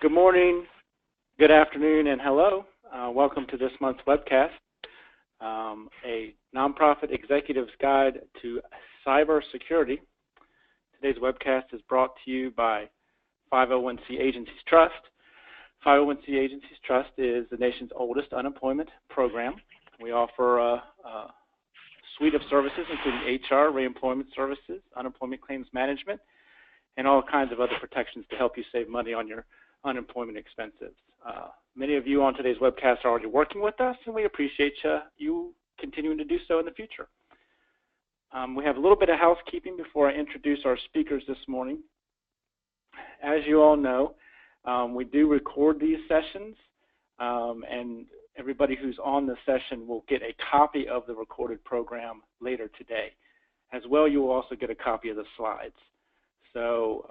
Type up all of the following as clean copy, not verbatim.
Good morning, good afternoon, and hello. Welcome to this month's webcast, a nonprofit executive's guide to cyber security. Today's webcast is brought to you by 501c Agencies Trust. 501c Agencies Trust is the nation's oldest unemployment program. We offer a suite of services, including HR, reemployment services, unemployment claims management, and all kinds of other protections to help you save money on your unemployment expenses. Many of you on today's webcast are already working with us, and we appreciate you continuing to do so in the future. We have a little bit of housekeeping before I introduce our speakers this morning. As you all know, we do record these sessions, and everybody who's on the session will get a copy of the recorded program later today. As well, you will also get a copy of the slides. So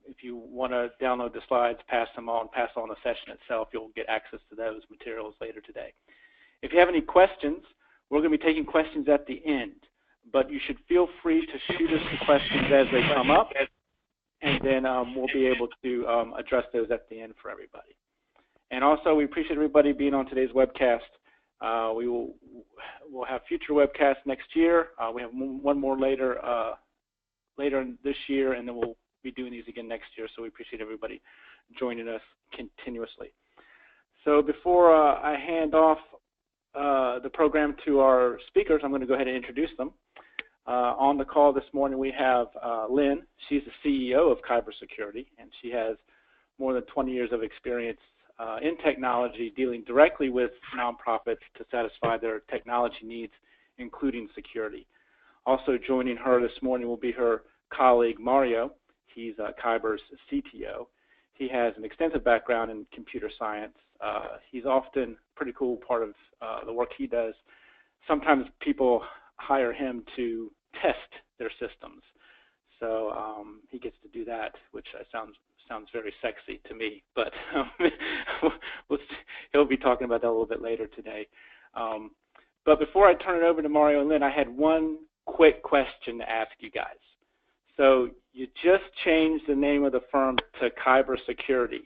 if you want to download the slides, pass on the session itself, you'll get access to those materials later today. If you have any questions, we're going to be taking questions at the end, but you should feel free to shoot us the questions as they come up, and then we'll be able to address those at the end for everybody. And also, we appreciate everybody being on today's webcast. We'll have future webcasts next year. We have one more later in this year, and then we'll be doing these again next year, so we appreciate everybody joining us continuously. So before I hand off the program to our speakers, I'm going to go ahead and introduce them. On the call this morning, we have Lynn. She's the CEO of Kyber Security, and she has more than 20 years of experience in technology, dealing directly with nonprofits to satisfy their technology needs, including security. Also joining her this morning will be her colleague, Mario. He's Kyber's CTO. He has an extensive background in computer science. He's often a pretty cool part of the work he does. Sometimes people hire him to test their systems. So he gets to do that, which sounds very sexy to me, but he'll be talking about that a little bit later today. But before I turn it over to Mario and Lynn, I had one quick question to ask you guys. So you just changed the name of the firm to Kyber Security.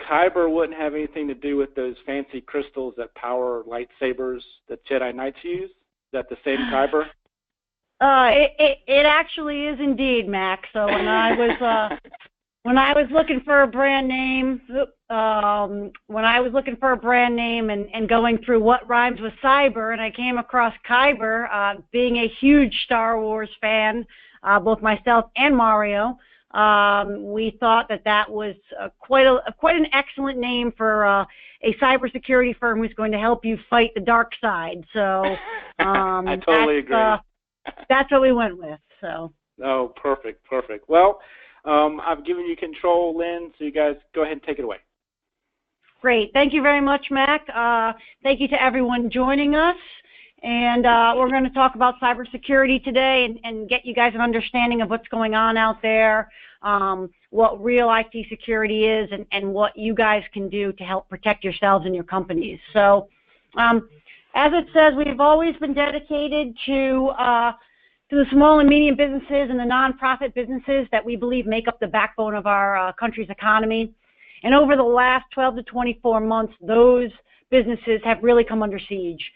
Kyber wouldn't have anything to do with those fancy crystals that power lightsabers that Jedi Knights use? Is that the same Kyber? It actually is indeed, Mac. So when I was looking for a brand name, and going through what rhymes with cyber, and I came across Kyber, being a huge Star Wars fan, both myself and Mario, we thought that was quite an excellent name for a cybersecurity firm who's going to help you fight the dark side. So I totally agree. That's what we went with. So. Oh, perfect. Well, I've given you control, Lynn, so you guys go ahead and take it away. Great. Thank you very much, Mac. Thank you to everyone joining us. And we're going to talk about cybersecurity today and get you guys an understanding of what's going on out there, what real IT security is, and what you guys can do to help protect yourselves and your companies. So as it says, we've always been dedicated to the small and medium businesses and the nonprofit businesses that we believe make up the backbone of our country's economy. And over the last 12 to 24 months, those businesses have really come under siege.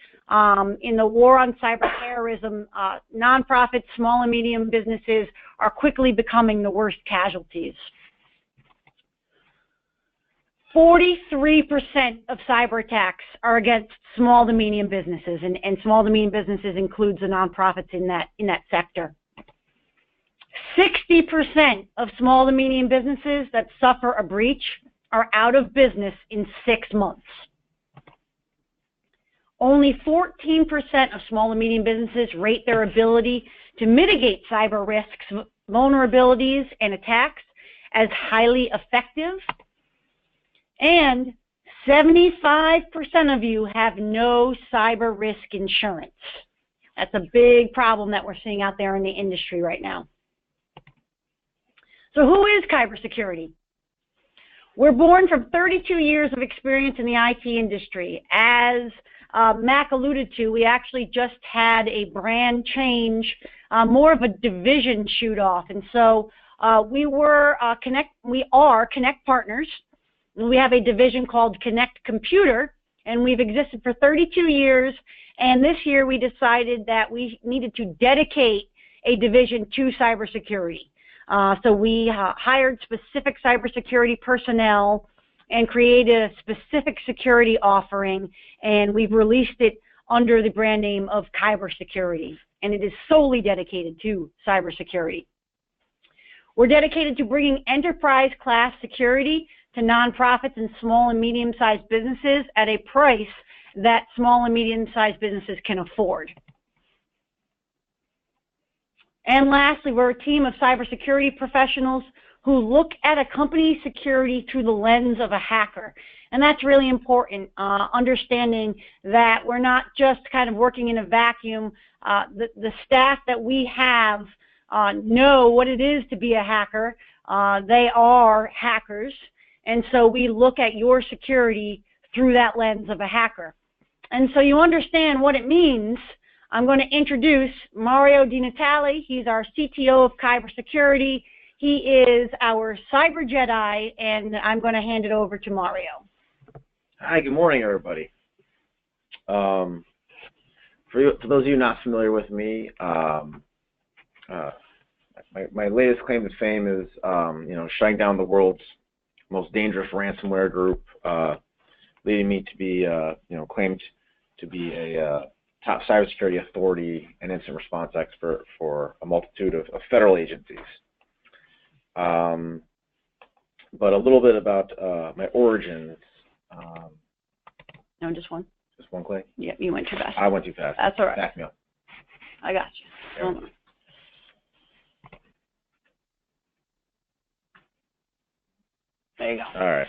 In the war on cyber terrorism, nonprofits, small and medium businesses are quickly becoming the worst casualties. 43% of cyber attacks are against small to medium businesses, and small to medium businesses includes the nonprofits in that sector. 60% of small to medium businesses that suffer a breach are out of business in 6 months. Only 14% of small and medium businesses rate their ability to mitigate cyber risks, vulnerabilities, and attacks as highly effective. And 75% of you have no cyber risk insurance. That's a big problem that we're seeing out there in the industry right now. So who is Kyber Security? We're born from 32 years of experience in the IT industry. As Mac alluded to, we actually just had a brand change, more of a division shoot off. And so we are Connect Partners. We have a division called Connect Computer, and we've existed for 32 years, and this year we decided that we needed to dedicate a division to cybersecurity. So we hired specific cybersecurity personnel and created a specific security offering, and we've released it under the brand name of Kyber Security, and it is solely dedicated to cybersecurity. We're dedicated to bringing enterprise-class security to nonprofits and small and medium-sized businesses at a price that small and medium-sized businesses can afford. And lastly, we're a team of cybersecurity professionals who look at a company's security through the lens of a hacker. And that's really important, understanding that we're not just kind of working in a vacuum. The staff that we have know what it is to be a hacker. They are hackers. And so we look at your security through that lens of a hacker. And so you understand what it means. I'm going to introduce Mario Di Natale. He's our CTO of Kyber Security. He is our Cyber Jedi, and I'm going to hand it over to Mario. Hi, good morning, everybody. For those of you not familiar with me, my latest claim to fame is, shutting down the world's most dangerous ransomware group, leading me to be, claimed to be a top cybersecurity authority and incident response expert for a multitude of federal agencies. But a little bit about my origins. No, just one. Just one claim? Yeah, you went too fast. I went too fast. That's all right. Back me up. I got you. Hold on. There you go. All right.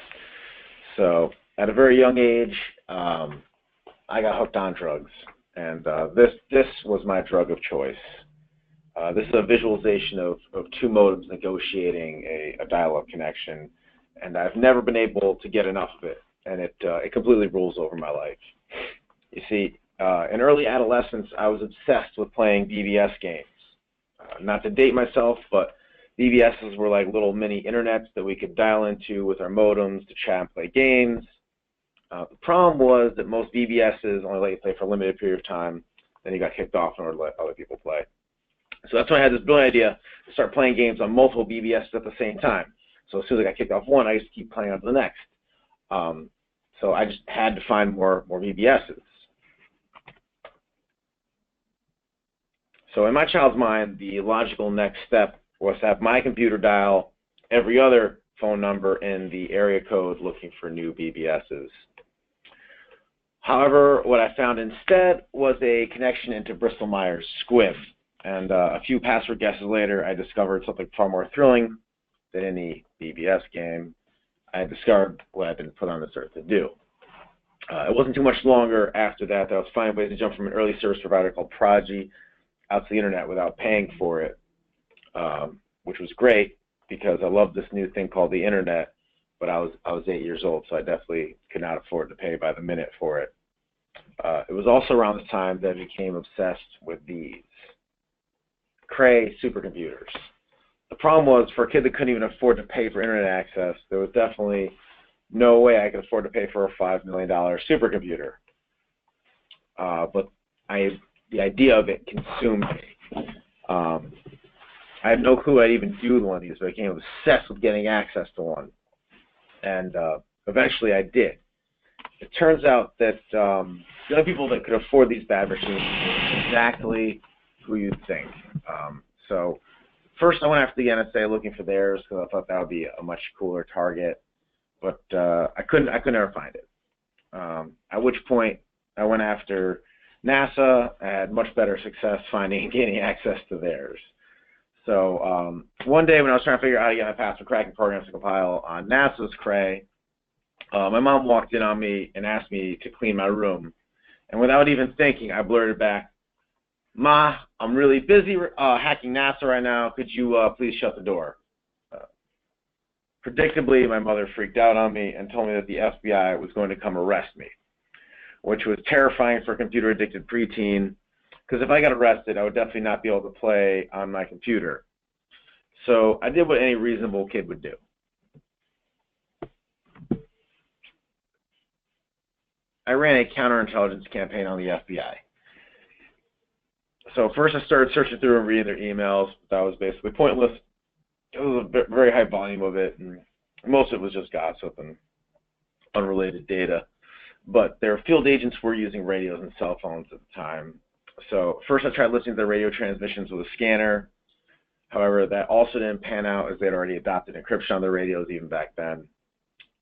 So at a very young age, I got hooked on drugs, and this was my drug of choice. This is a visualization of two modems negotiating a dial-up connection, and I've never been able to get enough of it, and it completely rules over my life. You see, in early adolescence, I was obsessed with playing BBS games. Not to date myself, but BBSs were like little mini internets that we could dial into with our modems to chat and play games. The problem was that most BBSs only let you play for a limited period of time, then you got kicked off in order to let other people play. So that's when I had this brilliant idea to start playing games on multiple BBSs at the same time. So as soon as I got kicked off one, I used to keep playing on to the next. So I just had to find more BBSs. So in my child's mind, the logical next step was to have my computer dial every other phone number in the area code looking for new BBSs. However, what I found instead was a connection into Bristol-Myers Squibb. And a few password guesses later, I discovered something far more thrilling than any BBS game. I discovered what I've been put on this earth to do. It wasn't too much longer after that I was finding ways to jump from an early service provider called Prodigy out to the internet without paying for it, which was great because I loved this new thing called the internet, but I was 8 years old, so I definitely could not afford to pay by the minute for it. It was also around this time that I became obsessed with these Cray supercomputers. The problem was, for a kid that couldn't even afford to pay for internet access, there was definitely no way I could afford to pay for a $5 million supercomputer. But the idea of it consumed me. I had no clue I'd even do one of these, but I became obsessed with getting access to one. And eventually I did. It turns out that the only people that could afford these bad machines were exactly who you'd think. So first I went after the NSA looking for theirs because I thought that would be a much cooler target, but I could never find it. At which point I went after NASA. I had much better success finding and gaining access to theirs. So one day when I was trying to figure out how to get my password cracking programs to compile on NASA's Cray, my mom walked in on me and asked me to clean my room. And without even thinking, I blurted back, "Ma, I'm really busy hacking NASA right now. Could you please shut the door?" Predictably, my mother freaked out on me and told me that the FBI was going to come arrest me, which was terrifying for a computer-addicted preteen, because if I got arrested, I would definitely not be able to play on my computer. So I did what any reasonable kid would do. I ran a counterintelligence campaign on the FBI. So first I started searching through and reading their emails. That was basically pointless. It was a very high volume of it, and most of it was just gossip and unrelated data. But their field agents were using radios and cell phones at the time. So first I tried listening to their radio transmissions with a scanner. However, that also didn't pan out as they'd already adopted encryption on their radios even back then.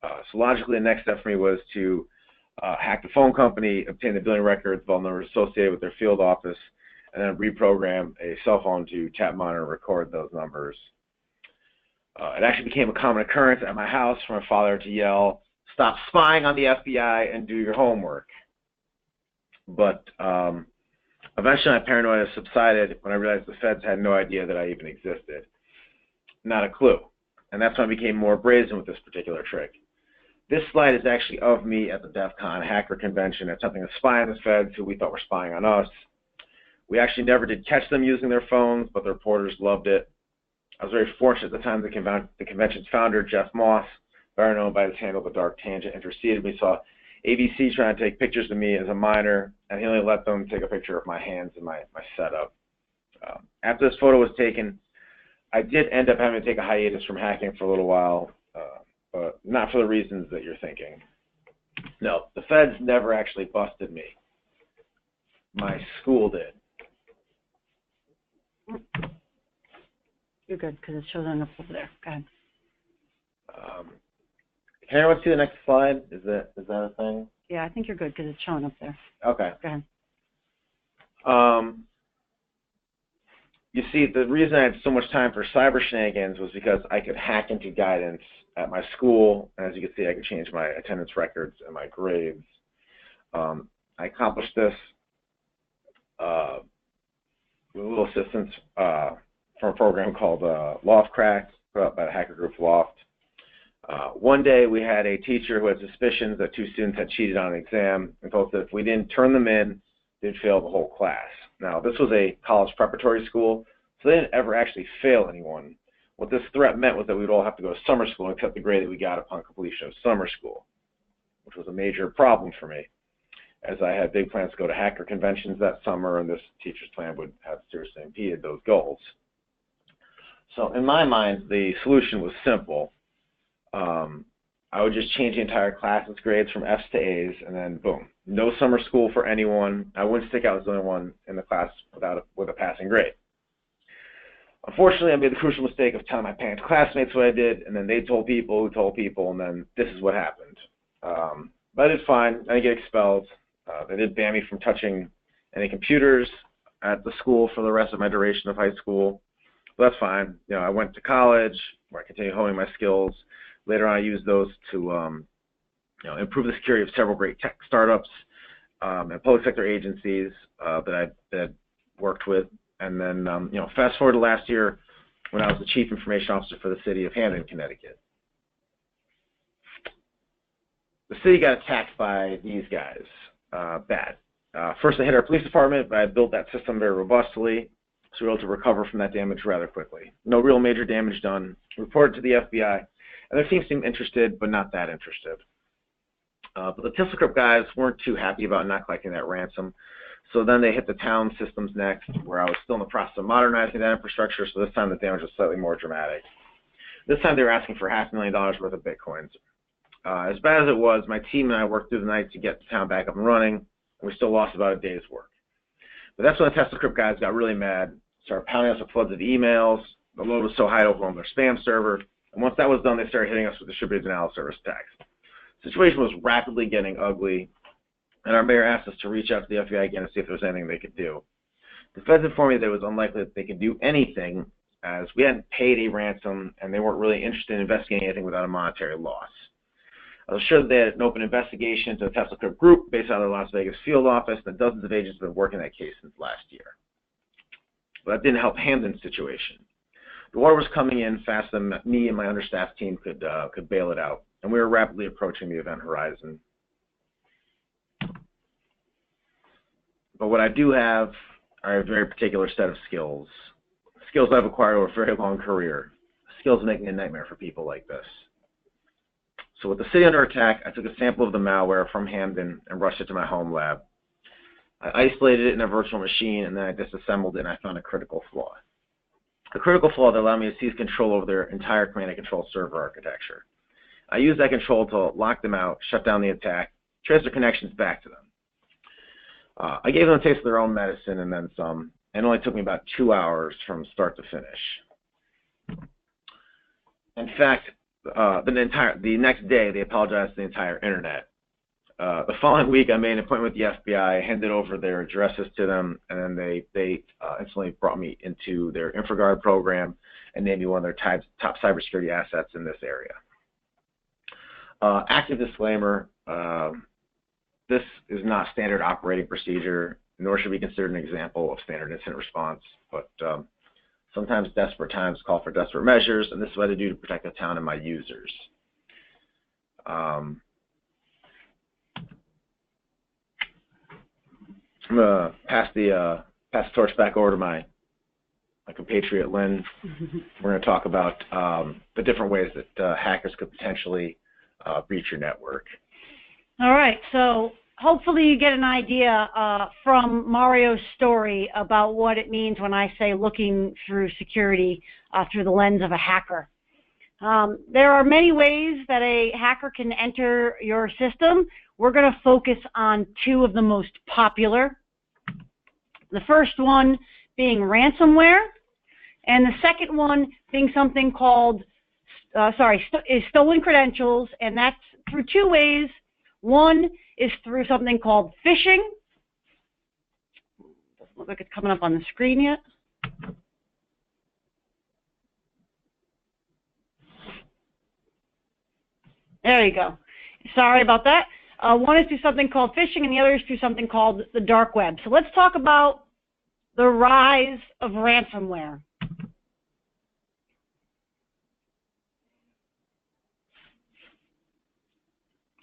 So logically, the next step for me was to hack the phone company, obtain the billing records of all numbers associated with their field office, and then reprogram a cell phone to tap, monitor, and record those numbers. It actually became a common occurrence at my house for my father to yell, "Stop spying on the FBI and do your homework." But eventually my paranoia subsided when I realized the feds had no idea that I even existed. Not a clue. And that's when I became more brazen with this particular trick. This slide is actually of me at the DEF CON hacker convention attempting to spy on the feds who we thought were spying on us. We actually never did catch them using their phones, but the reporters loved it. I was very fortunate at the time the convention's founder, Jeff Moss, better known by his handle The Dark Tangent, interceded. We saw ABC trying to take pictures of me as a minor, and he only let them take a picture of my hands and my setup. After this photo was taken, I did end up having to take a hiatus from hacking for a little while, but not for the reasons that you're thinking. No, the feds never actually busted me. My school did. You're good, because it's showing up over there. Go ahead. Can everyone see the next slide? Is that a thing? Yeah, I think you're good, because it's showing up there. Okay. Go ahead. You see, the reason I had so much time for cyber shenanigans was because I could hack into guidance at my school, and as you can see, I could change my attendance records and my grades. I accomplished this with a little assistance from a program called Loft Crack, put up by the hacker group Loft. One day we had a teacher who had suspicions that two students had cheated on an exam and told us that if we didn't turn them in, they'd fail the whole class. Now, this was a college preparatory school, so they didn't ever actually fail anyone. What this threat meant was that we would all have to go to summer school and accept the grade that we got upon completion of summer school, which was a major problem for me, as I had big plans to go to hacker conventions that summer, and this teacher's plan would have seriously impeded those goals. So in my mind, the solution was simple. I would just change the entire class's grades from F's to A's, and then boom, no summer school for anyone. I wouldn't stick out as the only one in the class with a passing grade. Unfortunately, I made the crucial mistake of telling my parents' classmates what I did, and then they told people who told people, and then this is what happened. But I did fine. I didn't get expelled. They did ban me from touching any computers at the school for the rest of my duration of high school. But that's fine. You know, I went to college where I continued honing my skills. Later on, I used those to improve the security of several great tech startups and public sector agencies that I worked with. And then, fast forward to last year when I was the Chief Information Officer for the city of Hamden, Connecticut. The city got attacked by these guys bad. First, they hit our police department, but I built that system very robustly, so we were able to recover from that damage rather quickly. No real major damage done. Reported to the FBI. And their team seemed interested, but not that interested. But the ThistleCrypt guys weren't too happy about not collecting that ransom. So then they hit the town systems next, where I was still in the process of modernizing that infrastructure, so this time the damage was slightly more dramatic. This time they were asking for $500,000 worth of Bitcoins. As bad as it was, my team and I worked through the night to get the town back up and running, and we still lost about a day's work. But that's when the ThistleCrypt guys got really mad, started pounding us with floods of emails. The load was so high it overwhelmed their spam server. And once that was done, they started hitting us with distributed denial of service attacks. The situation was rapidly getting ugly, and our mayor asked us to reach out to the FBI again to see if there was anything they could do. The feds informed me that it was unlikely that they could do anything, as we hadn't paid a ransom, and they weren't really interested in investigating anything without a monetary loss. I was sure that they had an open investigation into the ThistleCrypt group based out of the Las Vegas field office, and dozens of agents have been working that case since last year. But that didn't help Hamden's situation. The water was coming in faster than me and my understaffed team could bail it out, and we were rapidly approaching the event horizon. But what I do have are a very particular set of skills I've acquired over a very long career, skills making a nightmare for people like this. So with the city under attack, I took a sample of the malware from Hamden and rushed it to my home lab. I isolated it in a virtual machine, and then I disassembled it, and I found a critical flaw. A critical flaw that allowed me to seize control over their entire command and control server architecture. I used that control to lock them out, shut down the attack, trace their connections back to them. I gave them a taste of their own medicine and then some, and it only took me about 2 hours from start to finish. In fact, the next day, they apologized to the entire internet. The following week, I made an appointment with the FBI, handed over their addresses to them, and then they instantly brought me into their InfraGard program and named me one of their top cybersecurity assets in this area. Active disclaimer, this is not standard operating procedure, nor should be considered an example of standard incident response, but sometimes desperate times call for desperate measures, and this is what I do to protect the town and my users. I'm going to pass the torch back over to my compatriot Lynn. We're going to talk about the different ways that hackers could potentially breach your network. All right, so hopefully you get an idea from Mario's story about what it means when I say looking through security through the lens of a hacker. There are many ways that a hacker can enter your system. We're going to focus on two of the most popular. The first one being ransomware, and the second one being something called, is stolen credentials, and that's through two ways. One is through something called phishing. Doesn't look like it's coming up on the screen yet. There you go. Sorry about that. One is through something called phishing, and the other is through something called the dark web. So let's talk about the rise of ransomware.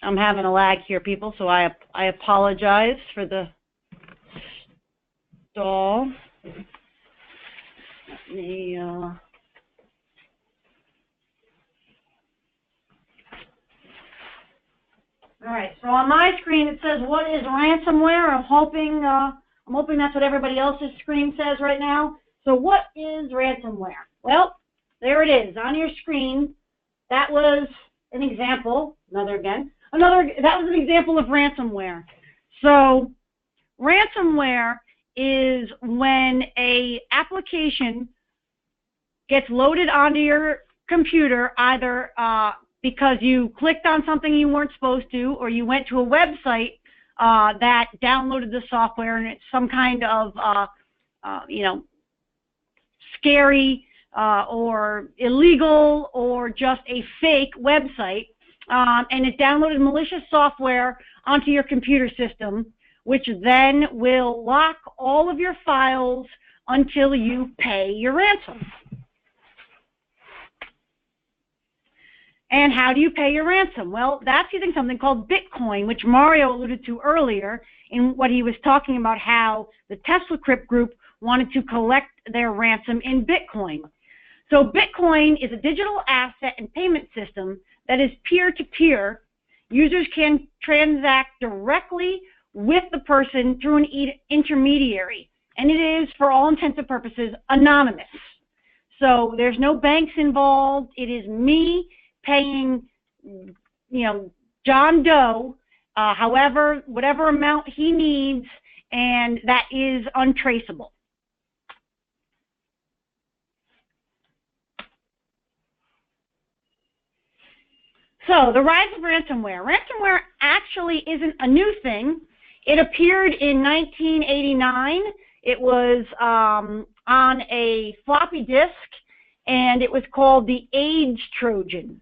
I'm having a lag here, people, so I apologize for the stall. Let me, all right, so on my screen it says, what is ransomware? I'm hoping that's what everybody else's screen says right now. So what is ransomware? Well, there it is on your screen. That was an example, that was an example of ransomware. So ransomware is when an application gets loaded onto your computer, either because you clicked on something you weren't supposed to, or you went to a website that downloaded the software, and it's some kind of, scary or illegal or just a fake website, and it downloaded malicious software onto your computer system, which then will lock all of your files until you pay your ransom. And how do you pay your ransom? Well, that's using something called Bitcoin, which Mario alluded to earlier in what he was talking about, how the Tesla Crypt group wanted to collect their ransom in Bitcoin. So Bitcoin is a digital asset and payment system that is peer-to-peer. Users can transact directly with the person through an intermediary, and it is, for all intents and purposes, anonymous. So there's no banks involved. It is me paying, John Doe, whatever amount he needs, and that is untraceable. So the rise of ransomware. Ransomware actually isn't a new thing. It appeared in 1989. It was on a floppy disk, and it was called the AIDS Trojan.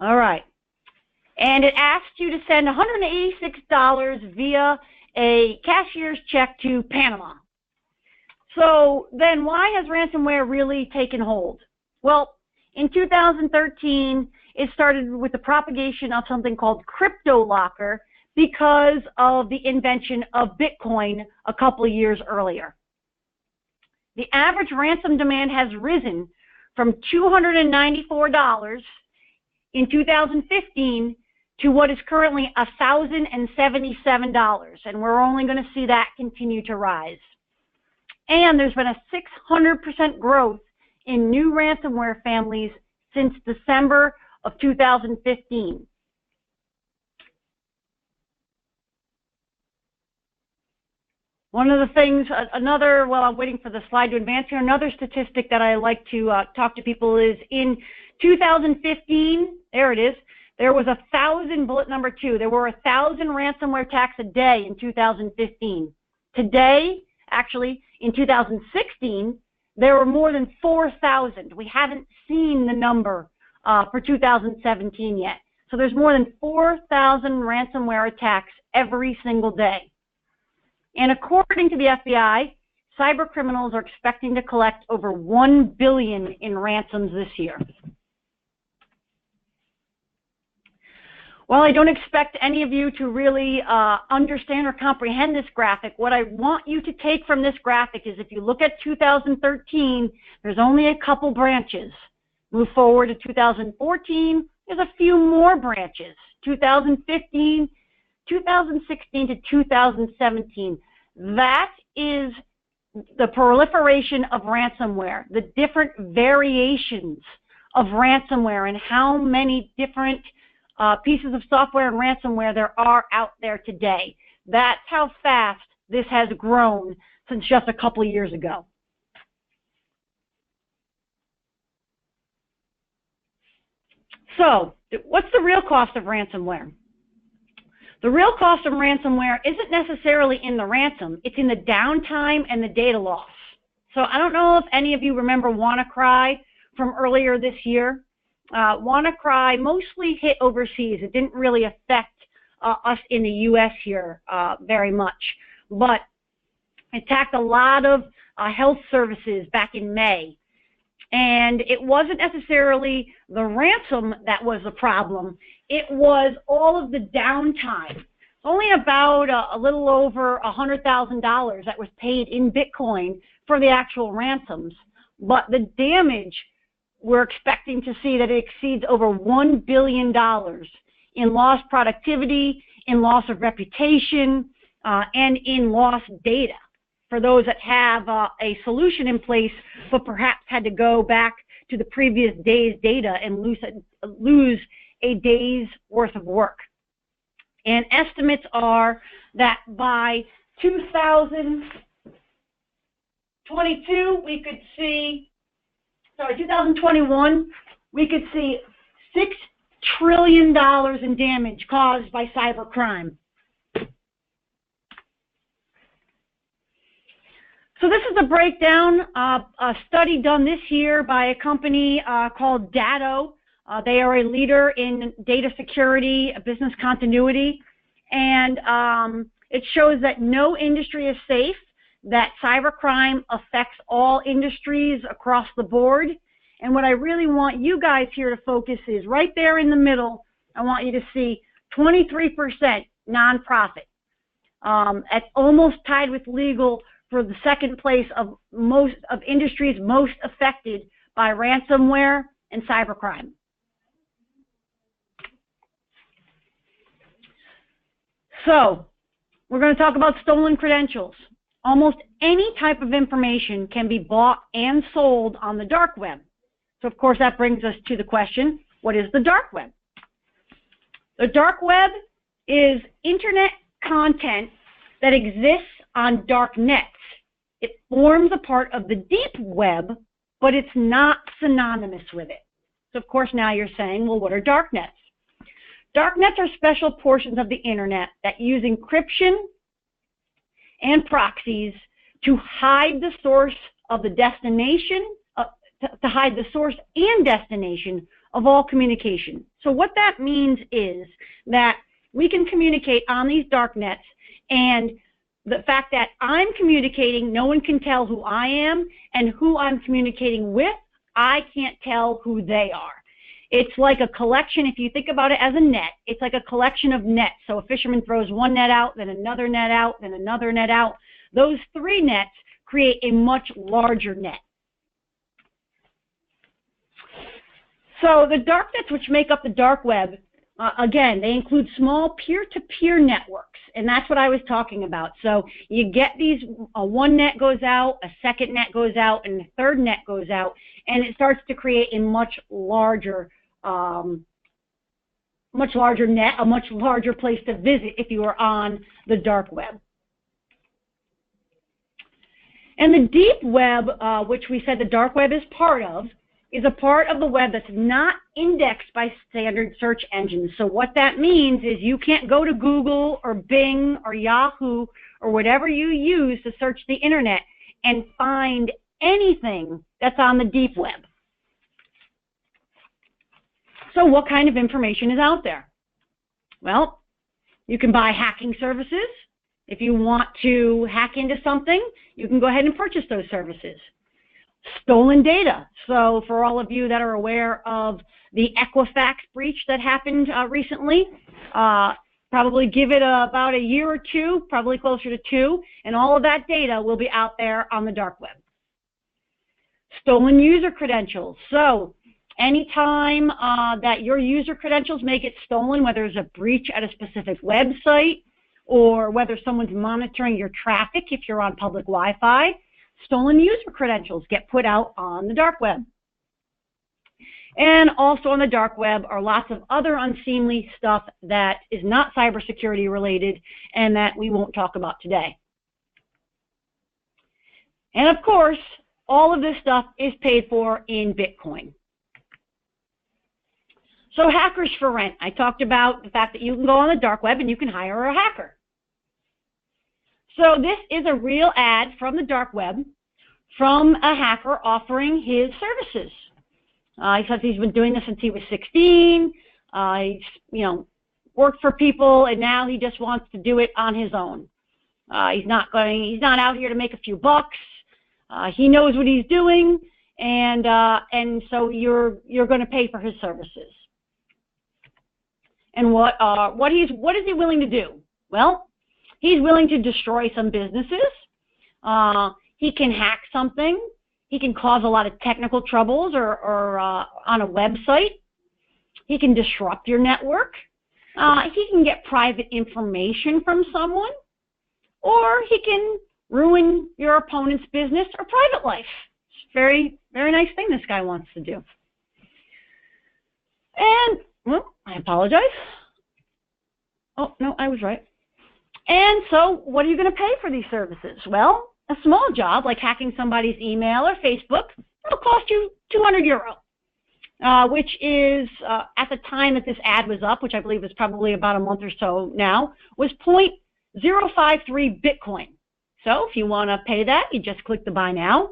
All right. And it asked you to send $186 via a cashier's check to Panama. So then why has ransomware really taken hold? Well, in 2013, it started with the propagation of something called CryptoLocker because of the invention of Bitcoin a couple of years earlier. The average ransom demand has risen from $294 in 2015 to what is currently $1,077, and we're only going to see that continue to rise. And there's been a 600% growth in new ransomware families since December of 2015. One of the things, while I'm waiting for the slide to advance here, another statistic that I like to talk to people is in 2015, there it is, there was 1,000, bullet number 2, there were 1,000 ransomware attacks a day in 2015. Today, actually, in 2016, there were more than 4,000. We haven't seen the number for 2017 yet. So there's more than 4,000 ransomware attacks every single day. And according to the FBI, cyber criminals are expecting to collect over $1 billion in ransoms this year. Well, I don't expect any of you to really understand or comprehend this graphic. What I want you to take from this graphic is if you look at 2013, there's only a couple branches. Move forward to 2014, there's a few more branches. 2015, 2016 to 2017. That is the proliferation of ransomware, the different variations of ransomware and how many different pieces of software and ransomware there are out there today. That's how fast this has grown since just a couple of years ago. So, what's the real cost of ransomware? The real cost of ransomware isn't necessarily in the ransom, it's in the downtime and the data loss. So I don't know if any of you remember WannaCry from earlier this year. WannaCry mostly hit overseas. It didn't really affect us in the US here very much, but it attacked a lot of health services back in May. And it wasn't necessarily the ransom that was the problem. It was all of the downtime. Only about a little over $100,000 that was paid in Bitcoin for the actual ransoms. But the damage, we're expecting to see that it exceeds over $1 billion in lost productivity, in loss of reputation, and in lost data for those that have a solution in place but perhaps had to go back to the previous day's data and lose a day's worth of work. And estimates are that by 2022, we could see, 2021, we could see $6 trillion in damage caused by cybercrime. So this is a breakdown of a study done this year by a company called Datto. They are a leader in data security, business continuity, and it shows that no industry is safe, that cybercrime affects all industries across the board. And what I really want you guys here to focus is right there in the middle. I want you to see 23% nonprofit. It's almost tied with legal for the second place of most of industries most affected by ransomware and cybercrime. So, we're going to talk about stolen credentials. Almost any type of information can be bought and sold on the dark web. So, of course, that brings us to the question, what is the dark web? The dark web is internet content that exists on dark nets. It forms a part of the deep web, but it's not synonymous with it. So, of course, now you're saying, well, what are dark nets? Dark nets are special portions of the internet that use encryption and proxies to hide the source of the destination, to hide the source and destination of all communication. So what that means is that we can communicate on these dark nets, and the fact that I'm communicating, no one can tell who I am, and who I'm communicating with, I can't tell who they are. It's like a collection, if you think about it as a net, it's like a collection of nets. So a fisherman throws one net out, then another net out, then another net out. Those three nets create a much larger net. So the darknets, which make up the dark web, again, they include small peer-to-peer networks, and that's what I was talking about. So you get these, one net goes out, a second net goes out, and a third net goes out, and it starts to create a much larger net, a much larger place to visit if you are on the dark web. And the deep web, which we said the dark web is part of, is a part of the web that's not indexed by standard search engines. So what that means is you can't go to Google or Bing or Yahoo or whatever you use to search the internet and find anything that's on the deep web. So what kind of information is out there? Well, you can buy hacking services. If you want to hack into something, you can go ahead and purchase those services. Stolen data. So for all of you that are aware of the Equifax breach that happened recently, probably give it about a year or two, probably closer to 2, and all of that data will be out there on the dark web. Stolen user credentials. So anytime that your user credentials may get stolen, whether it's a breach at a specific website or whether someone's monitoring your traffic if you're on public Wi-Fi, stolen user credentials get put out on the dark web. And also on the dark web are lots of other unseemly stuff that is not cybersecurity related and that we won't talk about today. And of course, all of this stuff is paid for in Bitcoin. So hackers for rent. I talked about the fact that you can go on the dark web and you can hire a hacker. So this is a real ad from the dark web from a hacker offering his services. He says he's been doing this since he was 16. He's, worked for people, and now he just wants to do it on his own. He's not out here to make a few bucks. He knows what he's doing, and so you're going to pay for his services. And what is he willing to do? Well, he's willing to destroy some businesses. He can hack something. He can cause a lot of technical troubles or on a website. He can disrupt your network. He can get private information from someone, or he can ruin your opponent's business or private life. It's a very, very nice thing this guy wants to do. And, well, I apologize. Oh, no, I was right. And so what are you going to pay for these services? Well, a small job like hacking somebody's email or Facebook, it'll cost you €200, which is, at the time that this ad was up, which I believe is probably about a month or so now, was 0.053 Bitcoin. So if you want to pay that, you just click the buy now.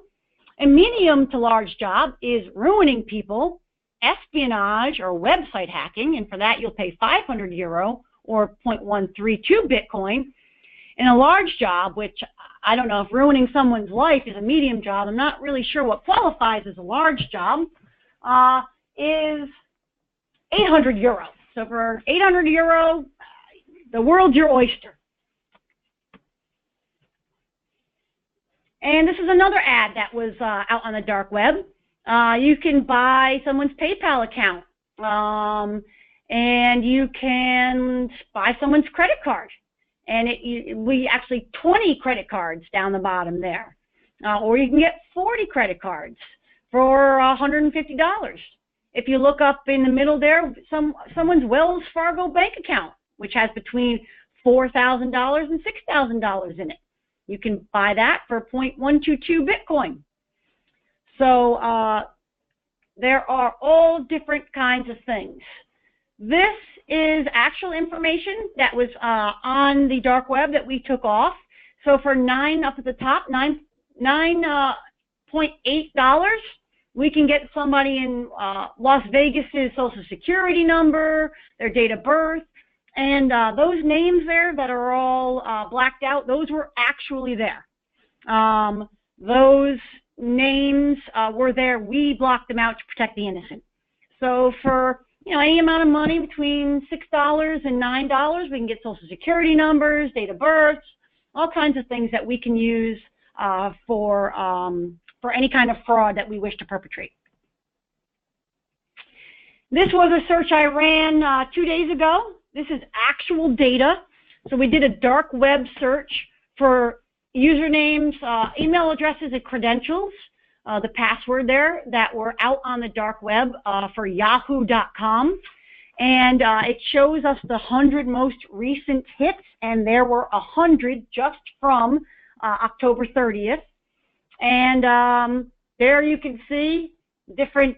A medium to large job is ruining people, espionage, or website hacking, and for that you'll pay €500 or 0.132 Bitcoin. And a large job, which I don't know if ruining someone's life is a medium job, I'm not really sure what qualifies as a large job, is €800. So for €800, the world's your oyster. And this is another ad that was out on the dark web. You can buy someone's PayPal account, and you can buy someone's credit card. And we actually 20 credit cards down the bottom there. Or you can get 40 credit cards for $150. If you look up in the middle there, someone's Wells Fargo bank account, which has between $4,000 and $6,000 in it. You can buy that for 0.122 Bitcoin. So there are all different kinds of things. This is actual information that was on the dark web that we took off. So for up at the top, $9.8, we can get somebody in Las Vegas's social security number, their date of birth, and those names there that are all blacked out, those were actually there. Those names were there. We blocked them out to protect the innocent. So for any amount of money between $6 and $9, we can get social security numbers, date of births, all kinds of things that we can use for any kind of fraud that we wish to perpetrate. This was a search I ran 2 days ago. This is actual data. So we did a dark web search for usernames, email addresses, and credentials, the password there, that were out on the dark web for yahoo.com. And it shows us the 100 most recent hits, and there were 100 just from October 30th. And there you can see the different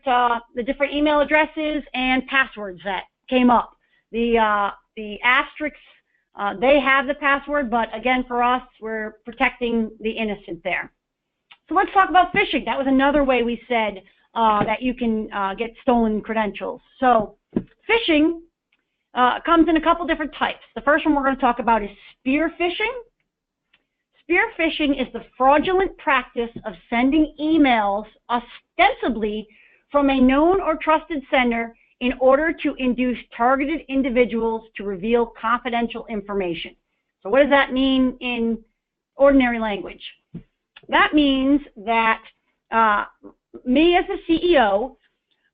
email addresses and passwords that came up. The asterisks, they have the password, but again, for us, we're protecting the innocent there. So let's talk about phishing. That was another way we said that you can get stolen credentials. So phishing comes in a couple different types. The first one we're going to talk about is spear phishing. Spear phishing is the fraudulent practice of sending emails ostensibly from a known or trusted sender in order to induce targeted individuals to reveal confidential information. So what does that mean in ordinary language? That means that me as the CEO,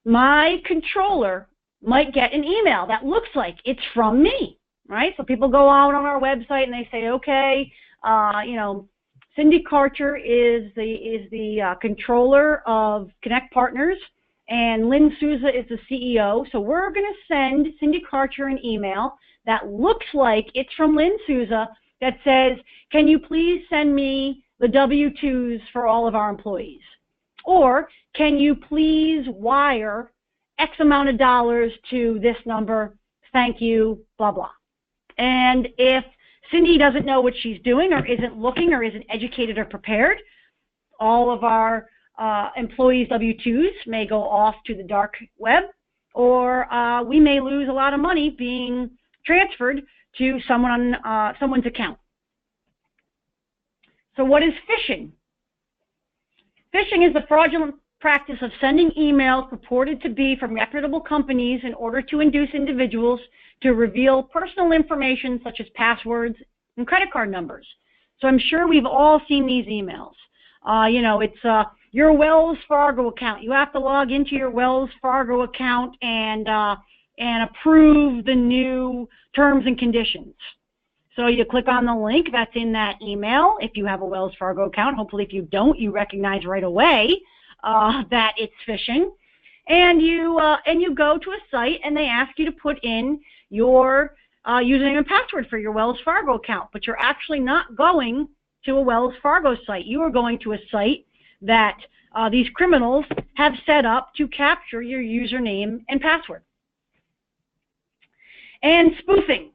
my controller might get an email that looks like it's from me, right? So people go out on our website and they say, okay, you know, Cindy Karcher is the controller of Connect Partners, and Lynn Souza is the CEO. So we're going to send Cindy Karcher an email that looks like it's from Lynn Souza that says, can you please send me the W-2s for all of our employees? Or can you please wire X amount of dollars to this number? Thank you, blah, blah. And if Cindy doesn't know what she's doing or isn't looking or isn't educated or prepared, all of our employees' W-2s may go off to the dark web, or we may lose a lot of money being transferred to someone's account. So what is phishing? Phishing is the fraudulent practice of sending emails purported to be from reputable companies in order to induce individuals to reveal personal information such as passwords and credit card numbers. So I'm sure we've all seen these emails. You know, it's your Wells Fargo account. You have to log into your Wells Fargo account and approve the new terms and conditions. So you click on the link that's in that email if you have a Wells Fargo account. Hopefully if you don't, you recognize right away that it's phishing. And you go to a site and they ask you to put in your username and password for your Wells Fargo account, but you're actually not going to a Wells Fargo site. You are going to a site that these criminals have set up to capture your username and password. And spoofing.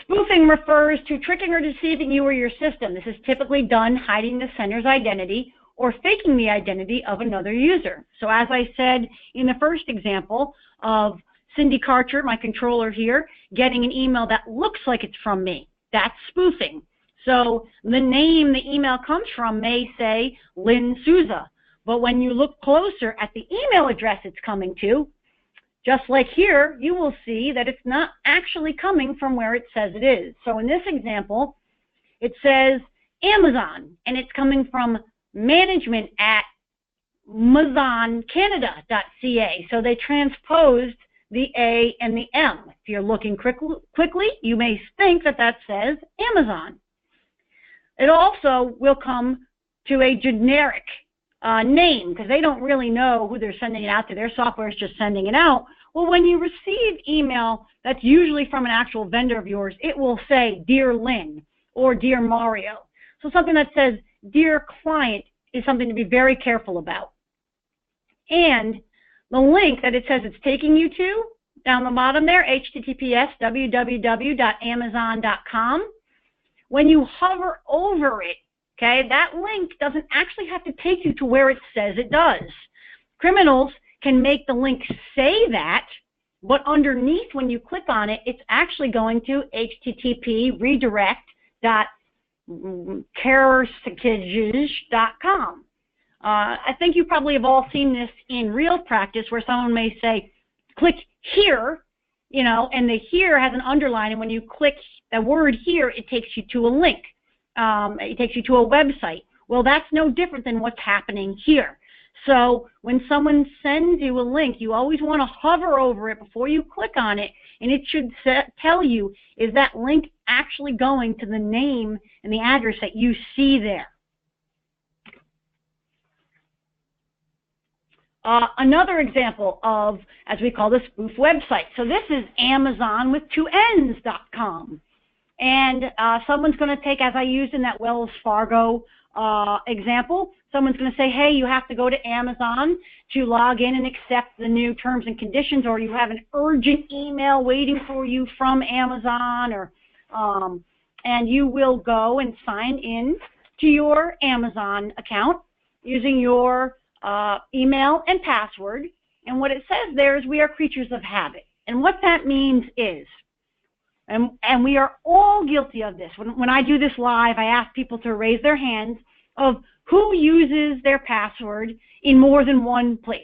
Spoofing refers to tricking or deceiving you or your system. This is typically done hiding the sender's identity or faking the identity of another user. So as I said in the first example of Cindy Karcher, my controller here, getting an email that looks like it's from me, that's spoofing. So the name the email comes from may say Lynn Souza, but when you look closer at the email address it's coming to, just like here, you will see that it's not actually coming from where it says it is. So in this example, it says Amazon, and it's coming from management at mazoncanada.ca. So they transposed the A and the M. If you're looking quickly, you may think that that says Amazon. It also will come to a generic name, because they don't really know who they're sending it out to. Their software is just sending it out. Well, when you receive email that's usually from an actual vendor of yours, it will say Dear Lynn or Dear Mario. So something that says Dear Client is something to be very careful about. And the link that it says it's taking you to, down the bottom there, https://www.amazon.com, when you hover over it, okay, that link doesn't actually have to take you to where it says it does. Criminals can make the link say that, but underneath when you click on it, it's actually going to http://redirect.kybersecurity.com. I think you probably have all seen this in real practice where someone may say, click here, you know, and the here has an underline, and when you click the word here, it takes you to a link. It takes you to a website. Well, that's no different than what's happening here. So when someone sends you a link, you always want to hover over it before you click on it, and it should tell you, is that link actually going to the name and the address that you see there? Another example of, as we call this, spoof website. So this is Amazon with 2Ns.com. And someone's going to take, as I used in that Wells Fargo example, someone's going to say, hey, you have to go to Amazon to log in and accept the new terms and conditions, or you have an urgent email waiting for you from Amazon, or and you will go and sign in to your Amazon account using your email and password. And what it says there is we are creatures of habit. And what that means is, and we are all guilty of this. When I do this live, I ask people to raise their hands of who uses their password in more than one place.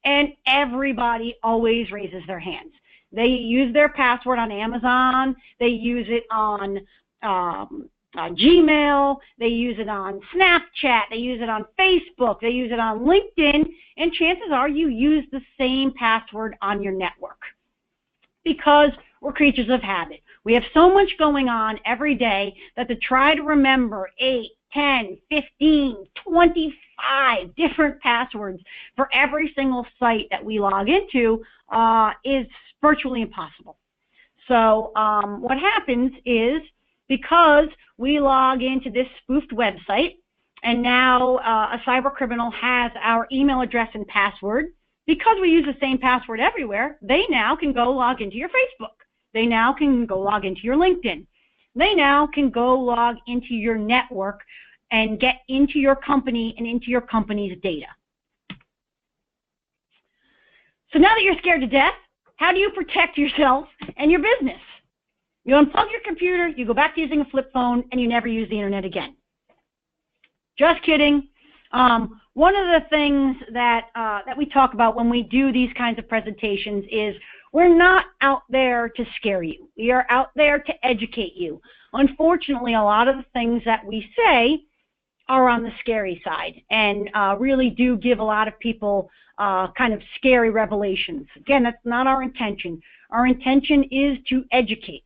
And everybody always raises their hands. They use their password on Amazon. They use it on Gmail. They use it on Snapchat. They use it on Facebook. They use it on LinkedIn. And chances are you use the same password on your network, because we're creatures of habit. We have so much going on every day that to try to remember 8, 10, 15, 25 different passwords for every single site that we log into is virtually impossible. So what happens is, because we log into this spoofed website, and now a cyber criminal has our email address and password, because we use the same password everywhere, they now can go log into your Facebook. They now can go log into your LinkedIn. They now can go log into your network and get into your company and into your company's data. So now that you're scared to death, how do you protect yourself and your business? You unplug your computer, you go back to using a flip phone, and you never use the internet again. Just kidding. One of the things that we talk about when we do these kinds of presentations is we're not out there to scare you. We are out there to educate you. Unfortunately, a lot of the things that we say are on the scary side and really do give a lot of people kind of scary revelations. Again, that's not our intention. Our intention is to educate.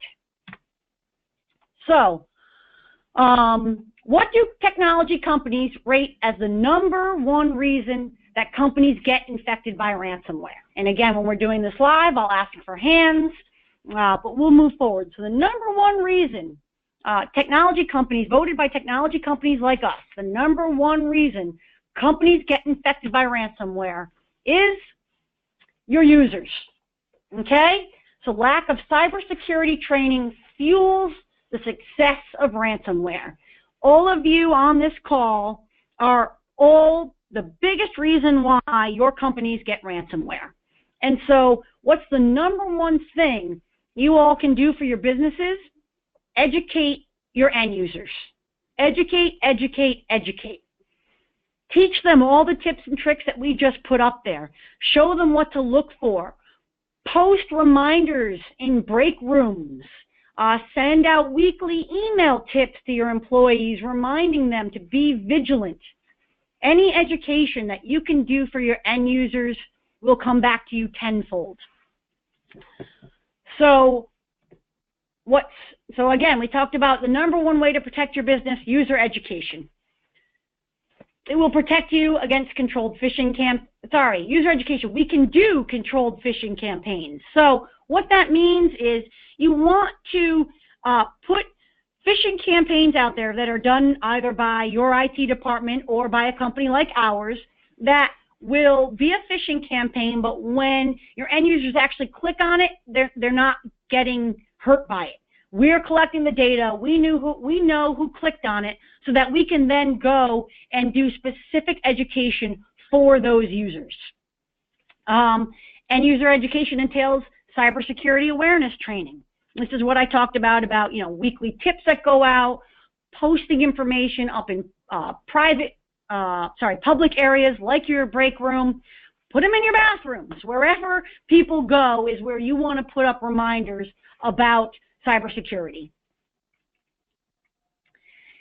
So, what do technology companies rate as the #1 reason that companies get infected by ransomware? And again, when we're doing this live, I'll ask for hands, but we'll move forward. So the #1 reason, technology companies, voted by technology companies like us, the #1 reason companies get infected by ransomware is your users, okay? So lack of cybersecurity training fuels the success of ransomware. All of you on this call are all the biggest reason why your companies get ransomware. And so what's the #1 thing you all can do for your businesses? Educate your end users. Educate, educate, educate. Teach them all the tips and tricks that we just put up there. Show them what to look for. Post reminders in break rooms. Send out weekly email tips to your employees, reminding them to be vigilant. Any education that you can do for your end users will come back to you tenfold. So again, we talked about the #1 way to protect your business, user education. It will protect you against controlled phishing user education. We can do controlled phishing campaigns. So what that means is you want to put phishing campaigns out there that are done either by your IT department or by a company like ours that will be a phishing campaign, but when your end users actually click on it, they're not getting hurt by it. We're collecting the data. We know who clicked on it, so that we can then go and do specific education for those users. And user education entails cybersecurity awareness training. This is what I talked about weekly tips that go out, posting information up in public areas like your break room. Put them in your bathrooms. Wherever people go is where you want to put up reminders about cybersecurity.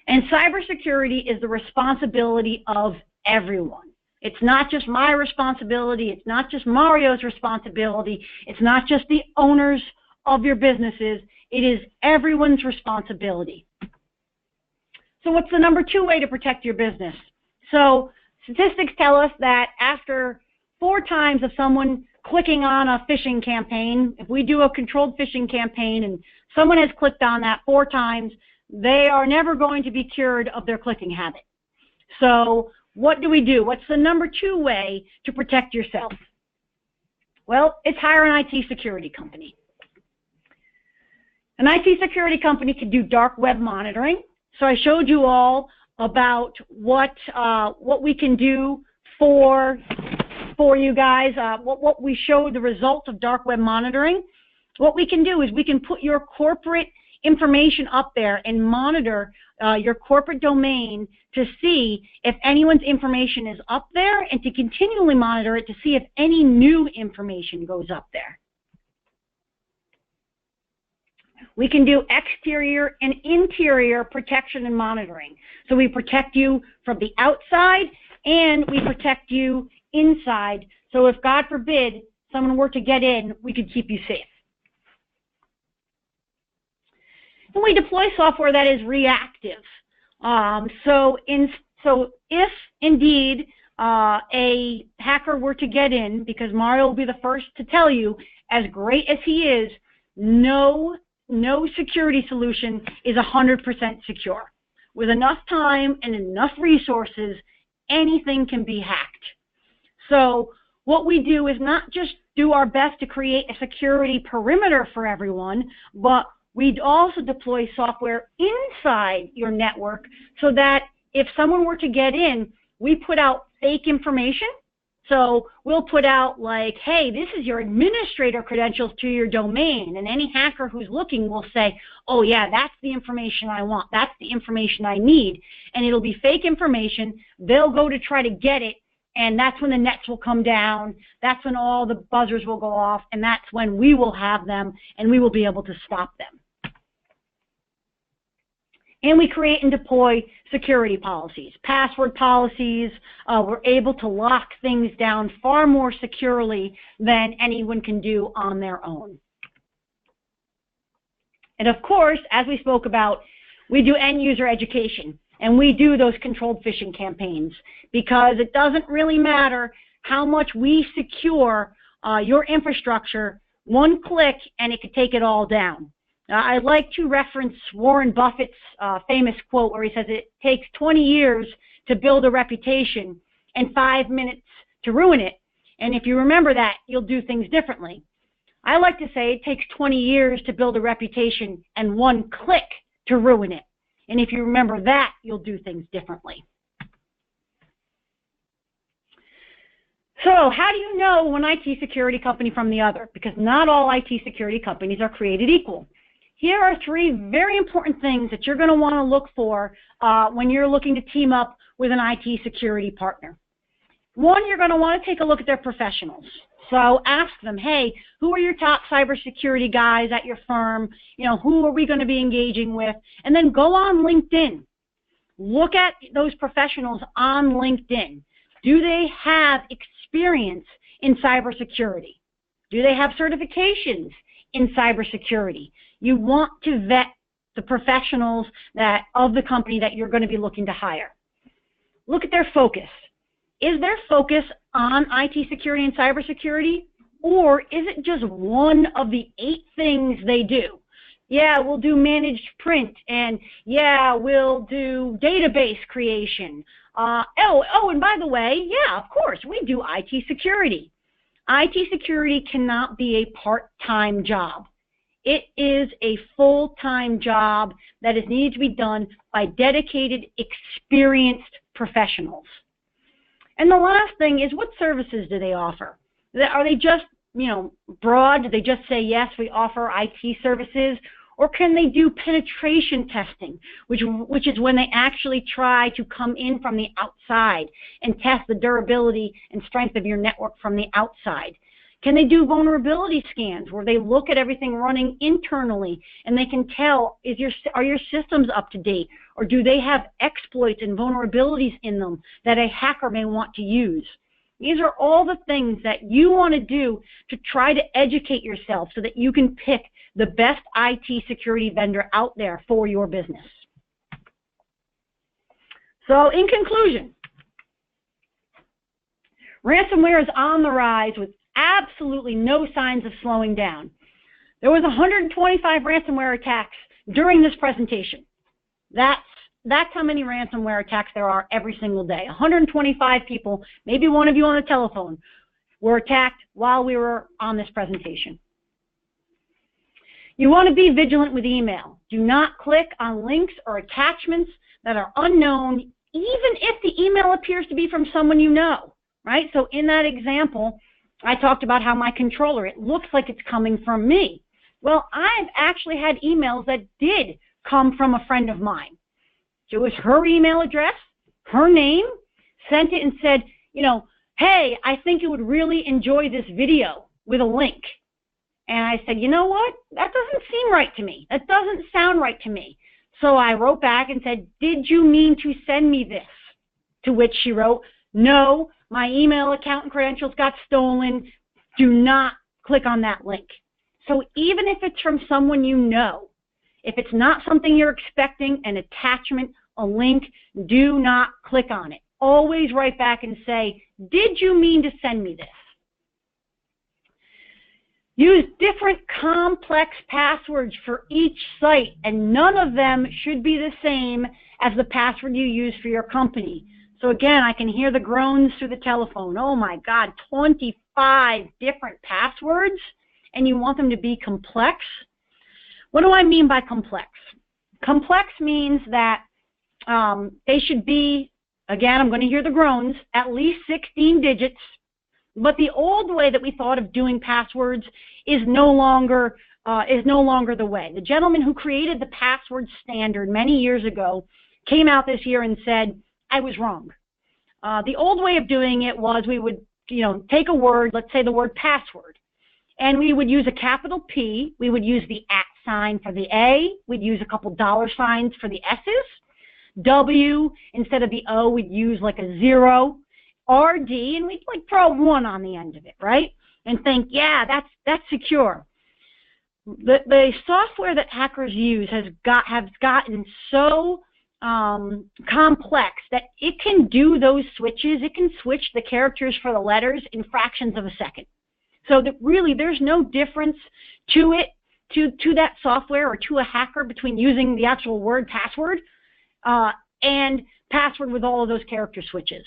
And cybersecurity is the responsibility of everyone. It's not just my responsibility. It's not just Mario's responsibility. It's not just the owners of your businesses. It is everyone's responsibility. So what's the number 2 way to protect your business? So statistics tell us that after 4 times of someone clicking on a phishing campaign, if we do a controlled phishing campaign and someone has clicked on that 4 times, they are never going to be cured of their clicking habit. So what do we do? What's the number 2 way to protect yourself? Well, it's hire an IT security company. An IT security company can do dark web monitoring. So I showed you all about what we can do for you guys, what we showed the results of dark web monitoring. What we can do is we can put your corporate information up there and monitor your corporate domain to see if anyone's information is up there and to continually monitor it to see if any new information goes up there. We can do exterior and interior protection and monitoring. So we protect you from the outside and we protect you inside. So if, God forbid, someone were to get in, we could keep you safe. And we deploy software that is reactive. So if indeed a hacker were to get in, because Mario will be the first to tell you, as great as he is, no security solution is 100% secure. With enough time and enough resources, anything can be hacked. So what we do is not just do our best to create a security perimeter for everyone, but we'd also deploy software inside your network so that if someone were to get in, we put out fake information. So we'll put out like, hey, this is your administrator credentials to your domain. And any hacker who's looking will say, oh, yeah, that's the information I want. That's the information I need. And it'll be fake information. They'll go to try to get it. And that's when the nets will come down. That's when all the buzzers will go off. And that's when we will have them and we will be able to stop them. And we create and deploy security policies, password policies. We're able to lock things down far more securely than anyone can do on their own. And of course, as we spoke about, we do end user education. And we do those controlled phishing campaigns because it doesn't really matter how much we secure your infrastructure, one click and it could take it all down. I like to reference Warren Buffett's famous quote where he says it takes 20 years to build a reputation and 5 minutes to ruin it. And if you remember that, you'll do things differently. I like to say it takes 20 years to build a reputation and 1 click to ruin it. And if you remember that, you'll do things differently. So how do you know one IT security company from the other? Because not all IT security companies are created equal. Here are 3 very important things that you're going to want to look for when you're looking to team up with an IT security partner. 1, you're going to want to take a look at their professionals. So ask them, hey, who are your top cybersecurity guys at your firm? You know, who are we going to be engaging with? And then go on LinkedIn. Look at those professionals on LinkedIn. Do they have experience in cybersecurity? Do they have certifications in cybersecurity? You want to vet the professionals of the company that you're going to be looking to hire. Look at their focus. Is their focus on IT security and cybersecurity, or is it just one of the 8 things they do? Yeah, we'll do managed print, and yeah, we'll do database creation. And by the way, yeah, of course, we do IT security. IT security cannot be a part-time job. It is a full-time job that is needed to be done by dedicated, experienced professionals. And the last thing is, what services do they offer? Are they just, broad? Do they just say, yes, we offer IT services? Or can they do penetration testing, which is when they actually try to come in from the outside and test the durability and strength of your network from the outside? Can they do vulnerability scans where they look at everything running internally and they can tell, are your systems up to date? Or do they have exploits and vulnerabilities in them that a hacker may want to use? These are all the things that you want to do to try to educate yourself so that you can pick the best IT security vendor out there for your business. So in conclusion, ransomware is on the rise with absolutely no signs of slowing down. There was 125 ransomware attacks during this presentation. That's how many ransomware attacks there are every single day. 125 people, maybe one of you on the telephone, were attacked while we were on this presentation. You want to be vigilant with email. Do not click on links or attachments that are unknown, even if the email appears to be from someone you know, right? So in that example, I talked about how my controller, it looks like it's coming from me. Well, I've actually had emails that did come from a friend of mine. It was her email address, her name, sent it and said, you know, hey, I think you would really enjoy this video with a link. And I said, you know what? That doesn't seem right to me. That doesn't sound right to me. So I wrote back and said, did you mean to send me this? To which she wrote, no, my email account and credentials got stolen. Do not click on that link. So even if it's from someone you know, if it's not something you're expecting, an attachment, a link, do not click on it. Always write back and say, did you mean to send me this? Use different complex passwords for each site, and none of them should be the same as the password you use for your company. So again, I can hear the groans through the telephone. Oh my God, 25 different passwords, and you want them to be complex? What do I mean by complex? Complex means that they should be, again, I'm going to hear the groans, at least 16 digits. But the old way that we thought of doing passwords is no longer the way. The gentleman who created the password standard many years ago came out this year and said, I was wrong. The old way of doing it was we would, take a word, let's say the word password, and we would use a capital P. We would use the @ sign for the A. We'd use a couple $signs for the S's. W, instead of the O, we'd use like a 0. RD, and we'd like throw a 1 on the end of it, right? And think, yeah, that's secure. The software that hackers use has gotten so complex that it can do those switches. It can switch the characters for the letters in fractions of a second. So that really there's no difference to it, to that software or to a hacker between using the actual word password and password with all of those character switches.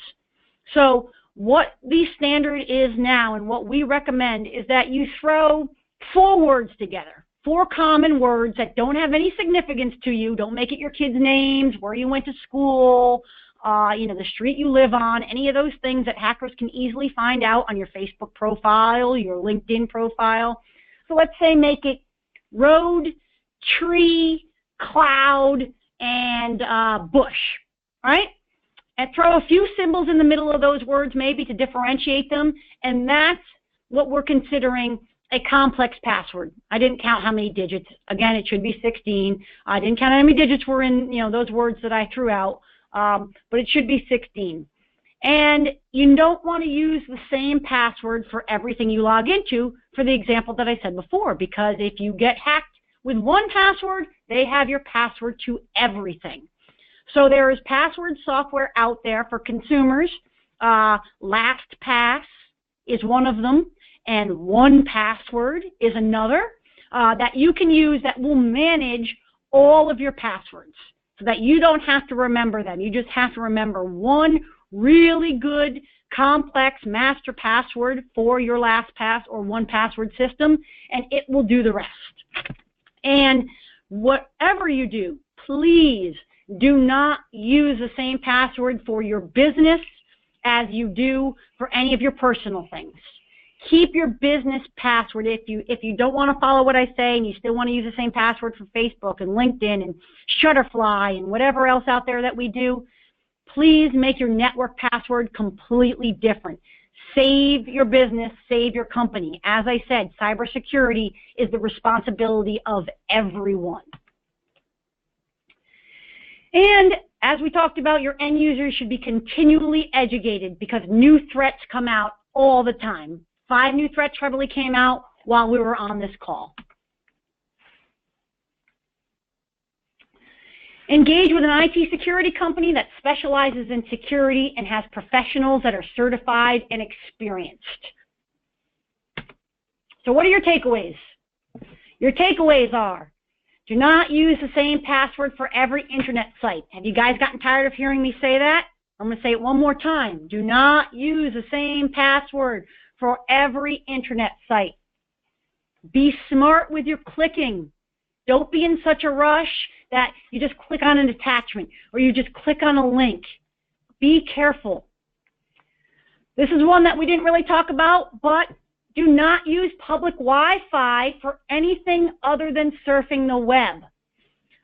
So what the standard is now and what we recommend is that you throw 4 words together, 4 common words that don't have any significance to you. Don't make it your kids' names, where you went to school, the street you live on, any of those things that hackers can easily find out on your Facebook profile, your LinkedIn profile. So let's say make it road, tree, cloud, and bush, right? And throw a few symbols in the middle of those words maybe to differentiate them, and that's what we're considering a complex password. I didn't count how many digits. Again, it should be 16. I didn't count how many digits were in those words that I threw out, but it should be 16. And you don't want to use the same password for everything you log into for the example that I said before, because if you get hacked with one password, they have your password to everything. So there is password software out there for consumers. LastPass is one of them, and 1Password is another that you can use that will manage all of your passwords so that you don't have to remember them. You just have to remember one really good, complex master password for your LastPass or 1Password system, and it will do the rest. And whatever you do, please do not use the same password for your business as you do for any of your personal things. Keep your business password. If you don't want to follow what I say and you still want to use the same password for Facebook and LinkedIn and Shutterfly and whatever else out there that we do, please make your network password completely different. Save your business, save your company. As I said, cybersecurity is the responsibility of everyone. And as we talked about, your end users should be continually educated because new threats come out all the time. 5 new threats probably came out while we were on this call. Engage with an IT security company that specializes in security and has professionals that are certified and experienced. So what are your takeaways? Your takeaways are, do not use the same password for every internet site. Have you guys gotten tired of hearing me say that? I'm going to say it one more time. Do not use the same password for every internet site. Be smart with your clicking. Don't be in such a rush that you just click on an attachment or you just click on a link. Be careful. This is one that we didn't really talk about, but do not use public Wi-Fi for anything other than surfing the web.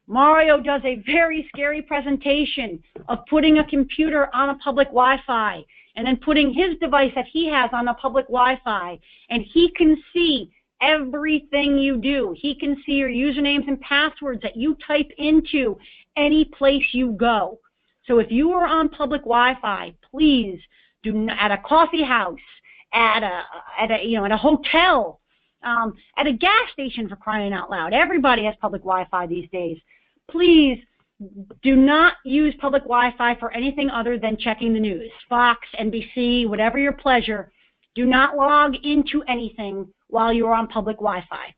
Mario does a very scary presentation of putting a computer on a public Wi-Fi and then putting his device that he has on a public Wi-Fi, and he can see everything you do. He can see your usernames and passwords that you type into any place you go. So if you are on public Wi-Fi, please do not, at a coffee house, at a hotel, at a gas station, for crying out loud. Everybody has public Wi-Fi these days. Please do not use public Wi-Fi for anything other than checking the news. Fox, NBC, whatever your pleasure. Do not log into anything while you're on public Wi-Fi,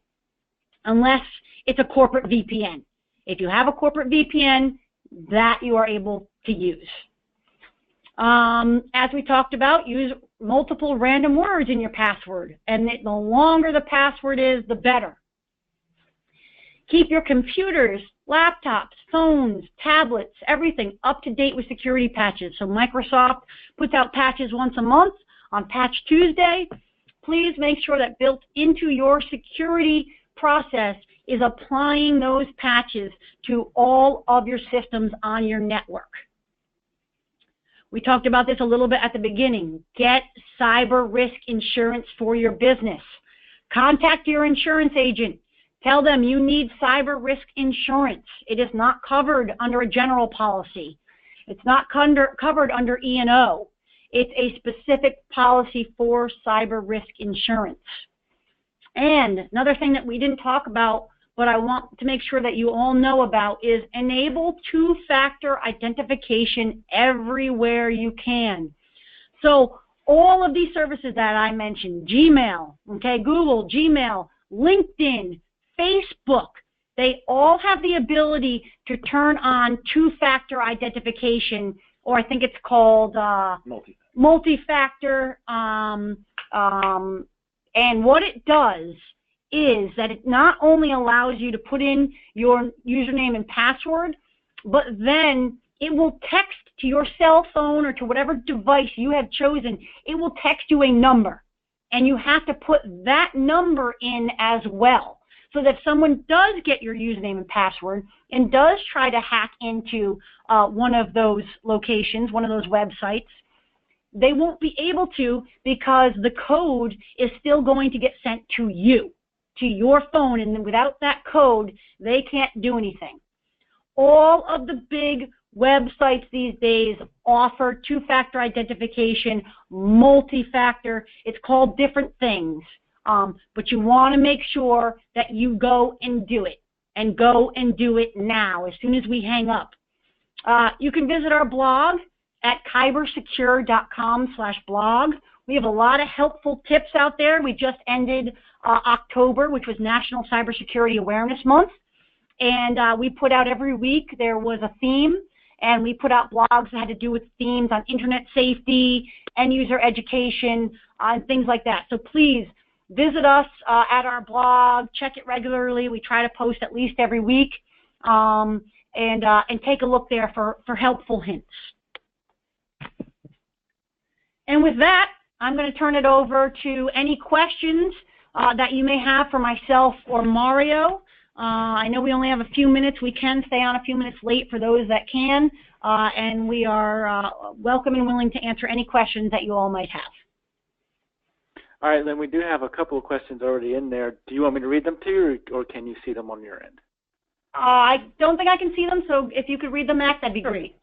unless it's a corporate VPN. If you have a corporate VPN, that you are able to use. As we talked about, use multiple random words in your password, and the longer the password is, the better. Keep your computers, laptops, phones, tablets, everything up to date with security patches. So Microsoft puts out patches once a month on Patch Tuesday. Please make sure that built into your security process is applying those patches to all of your systems on your network. We talked about this a little bit at the beginning. Get cyber risk insurance for your business. Contact your insurance agent. Tell them you need cyber risk insurance. It is not covered under a general policy. It's not covered under E&O. It's a specific policy for cyber risk insurance. And another thing that we didn't talk about, but I want to make sure that you all know about, is enable two-factor identification everywhere you can. So all of these services that I mentioned, Gmail, okay, Google, Gmail, LinkedIn, Facebook, they all have the ability to turn on two-factor identification, or I think it's called multi-factor. And what it does is that it not only allows you to put in your username and password, but then it will text to your cell phone or to whatever device you have chosen. It will text you a number, and you have to put that number in as well, so that if someone does get your username and password and does try to hack into one of those locations, one of those websites, they won't be able to, because the code is still going to get sent to you, to your phone, and without that code, they can't do anything. All of the big websites these days offer two-factor identification, multi-factor. It's called different things, but you want to make sure that you go and do it, and go and do it now, as soon as we hang up. You can visit our blog at kybersecure.com/blog. We have a lot of helpful tips out there. We just ended October, which was National Cybersecurity Awareness Month, and we put out every week. There was a theme, and we put out blogs that had to do with themes on internet safety, end user education, and things like that. So please visit us at our blog, check it regularly. We try to post at least every week, and take a look there for helpful hints. And with that, I'm going to turn it over to any questions that you may have for myself or Mario. I know we only have a few minutes. We can stay on a few minutes late for those that can, and we are welcome and willing to answer any questions that you all might have. All right, then we do have a couple of questions already in there. Do you want me to read them to you, or can you see them on your end? I don't think I can see them, so if you could read them, Mac, that'd be great.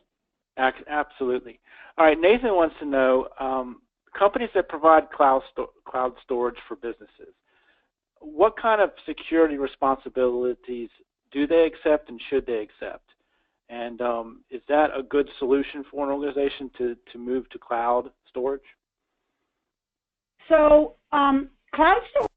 Absolutely. All right, Nathan wants to know, companies that provide cloud storage for businesses, what kind of security responsibilities do they accept and should they accept? And is that a good solution for an organization to move to cloud storage? So cloud storage.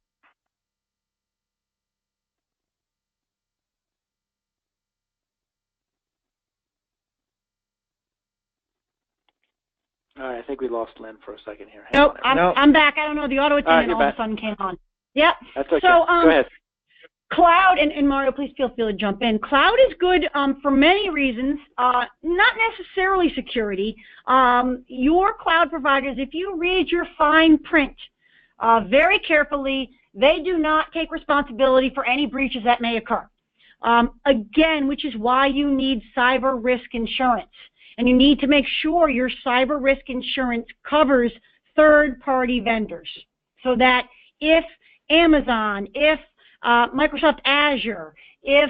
All right, I think we lost Lynn for a second here. Nope, I'm back. I don't know. The auto attendant all of a sudden came on. Yep. That's okay. So, go ahead. Cloud, and Mario, please feel free to jump in. Cloud is good for many reasons, not necessarily security. Your cloud providers, if you read your fine print very carefully, they do not take responsibility for any breaches that may occur. Again, which is why you need cyber risk insurance. And you need to make sure your cyber risk insurance covers third-party vendors so that if Amazon, if Microsoft Azure, if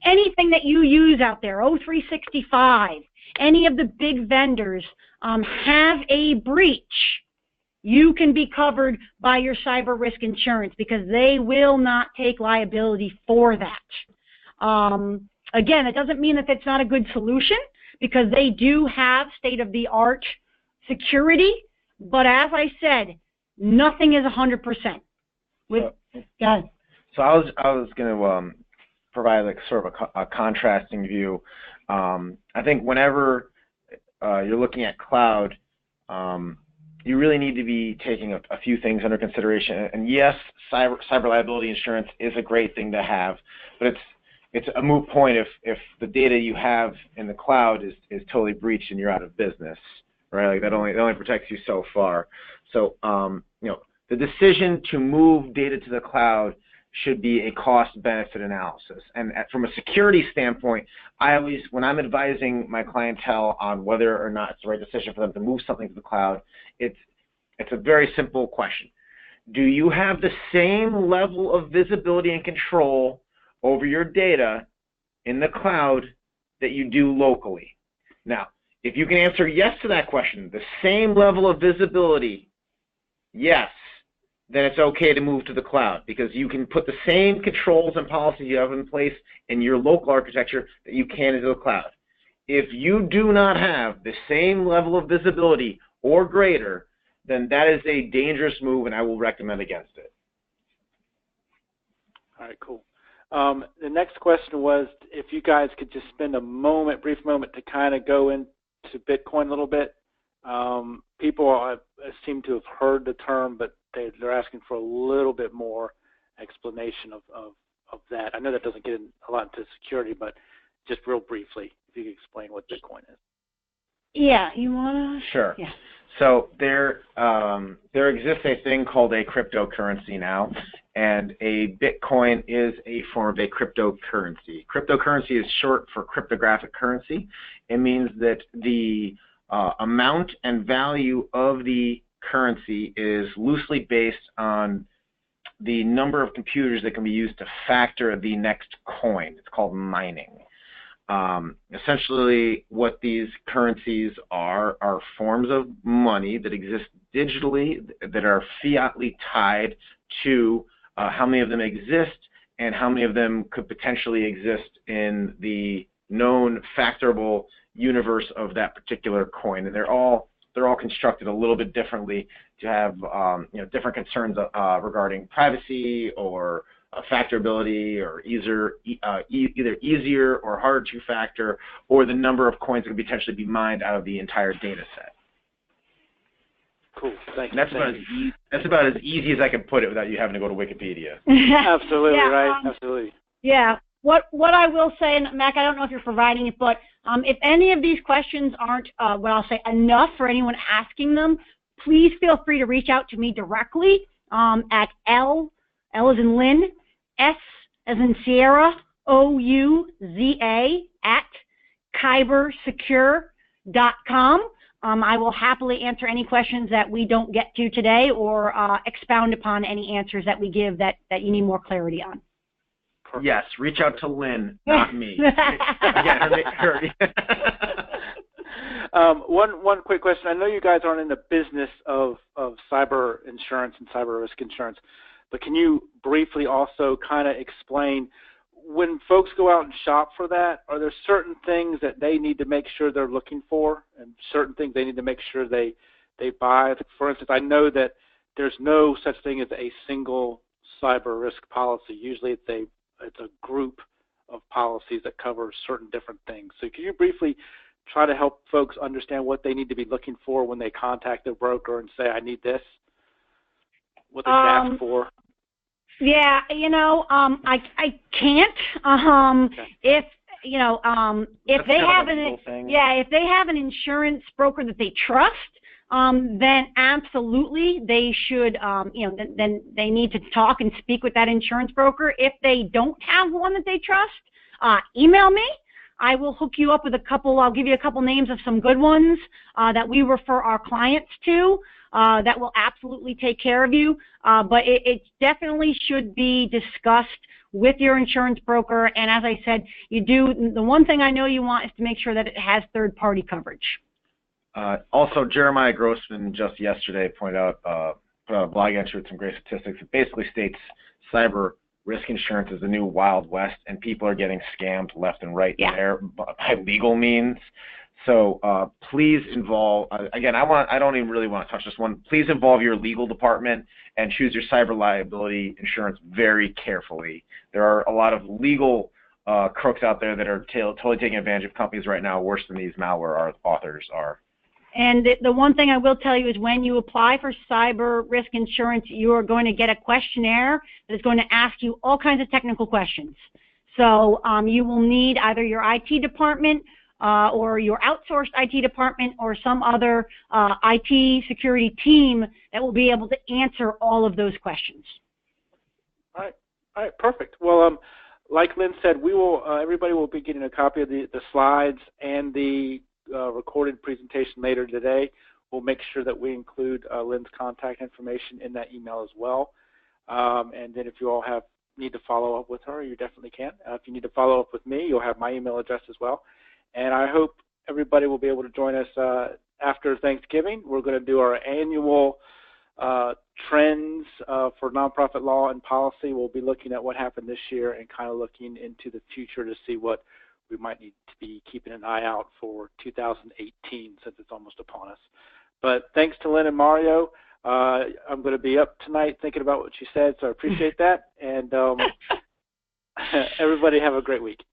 anything that you use out there, O365, any of the big vendors have a breach, you can be covered by your cyber risk insurance because they will not take liability for that. Again, it doesn't mean that that's not a good solution because they do have state-of-the-art security, but as I said, nothing is 100%. So I was going to provide like sort of a contrasting view. I think whenever you're looking at cloud, you really need to be taking a few things under consideration. And yes, cyber liability insurance is a great thing to have, but it's a moot point if the data you have in the cloud is totally breached and you're out of business, right? Like that only protects you so far. So the decision to move data to the cloud should be a cost-benefit analysis. And from a security standpoint, when I'm advising my clientele on whether or not it's the right decision for them to move something to the cloud, it's a very simple question. Do you have the same level of visibility and control over your data in the cloud that you do locally? Now, if you can answer yes to that question, the same level of visibility, yes, then it's okay to move to the cloud because you can put the same controls and policies you have in place in your local architecture that you can into the cloud. If you do not have the same level of visibility or greater, then that is a dangerous move and I will recommend against it. All right, cool. The next question was if you guys could just spend a brief moment to kind of go into Bitcoin a little bit. People seem to have heard the term, but they're asking for a little bit more explanation of that. I know that doesn't get a lot into security, but just real briefly, if you could explain what Bitcoin is. Yeah, you want to? Sure. Yeah. So there exists a thing called a cryptocurrency now, and a Bitcoin is a form of a cryptocurrency. Cryptocurrency is short for cryptographic currency. It means that the amount and value of the currency is loosely based on the number of computers that can be used to factor the next coin. It's called mining. Essentially, what these currencies are forms of money that exist digitally that are fiatly tied to how many of them exist and how many of them could potentially exist in the known factorable universe of that particular coin. And they're all constructed a little bit differently to have different concerns regarding privacy or factorability, or either easier or harder to factor, or the number of coins that could potentially be mined out of the entire data set. Cool. Thank you. That's about as easy as I can put it without you having to go to Wikipedia. Absolutely, yeah, right. Absolutely. Yeah. What I will say, and Mac, I don't know if you're providing it, but if any of these questions aren't, what I'll say, enough for anyone asking them, please feel free to reach out to me directly at L as in Lynn, S as in Sierra, OUZA at kybersecure.com. I will happily answer any questions that we don't get to today or expound upon any answers that we give that you need more clarity on. Perfect. Yes, reach out to Lynn, not me. Again, one quick question. I know you guys aren't in the business of cyber insurance and cyber risk insurance, but can you briefly also kind of explain, when folks go out and shop for that, are there certain things that they need to make sure they're looking for and certain things they need to make sure they buy? For instance, I know that there's no such thing as a single cyber risk policy. Usually it's a group of policies that cover certain different things. So can you briefly try to help folks understand what they need to be looking for when they contact their broker and say, I need this? What they should ask for? Yeah, I can't. Okay. If they have if they have an insurance broker that they trust, then absolutely they should, then they need to talk and speak with that insurance broker. If they don't have one that they trust, email me. I will hook you up with I'll give you a couple names of some good ones that we refer our clients to that will absolutely take care of you. But it definitely should be discussed with your insurance broker. And as I said, the one thing I know you want is to make sure that it has third-party coverage. Also, Jeremiah Grossman just yesterday put out a blog entry with some great statistics. It basically states cyber risk insurance is the new Wild West, and people are getting scammed left and right there by legal means. So please involve, again, I don't even really want to touch this one. Please involve your legal department and choose your cyber liability insurance very carefully. There are a lot of legal crooks out there that are totally taking advantage of companies right now, worse than these malware authors are. And the one thing I will tell you is when you apply for cyber risk insurance, you are going to get a questionnaire that is going to ask you all kinds of technical questions. So you will need either your IT department or your outsourced IT department or some other IT security team that will be able to answer all of those questions. All right, perfect. Well, like Lynn said, we will. Everybody will be getting a copy of the slides and the recorded presentation later today. We'll make sure that we include Lynn's contact information in that email as well. And then if you all need to follow up with her, you definitely can. If you need to follow up with me, you'll have my email address as well. And I hope everybody will be able to join us after Thanksgiving. We're going to do our annual trends for nonprofit law and policy. We'll be looking at what happened this year and kind of looking into the future to see what we might need to be keeping an eye out for 2018 since it's almost upon us. But thanks to Lynn and Mario. I'm going to be up tonight thinking about what you said, so I appreciate that. And everybody have a great week.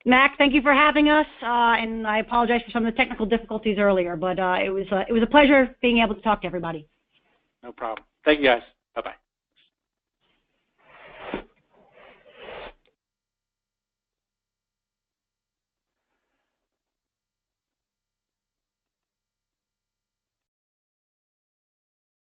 Mac, thank you for having us, and I apologize for some of the technical difficulties earlier, but it was a pleasure being able to talk to everybody. No problem. Thank you, guys. Bye-bye.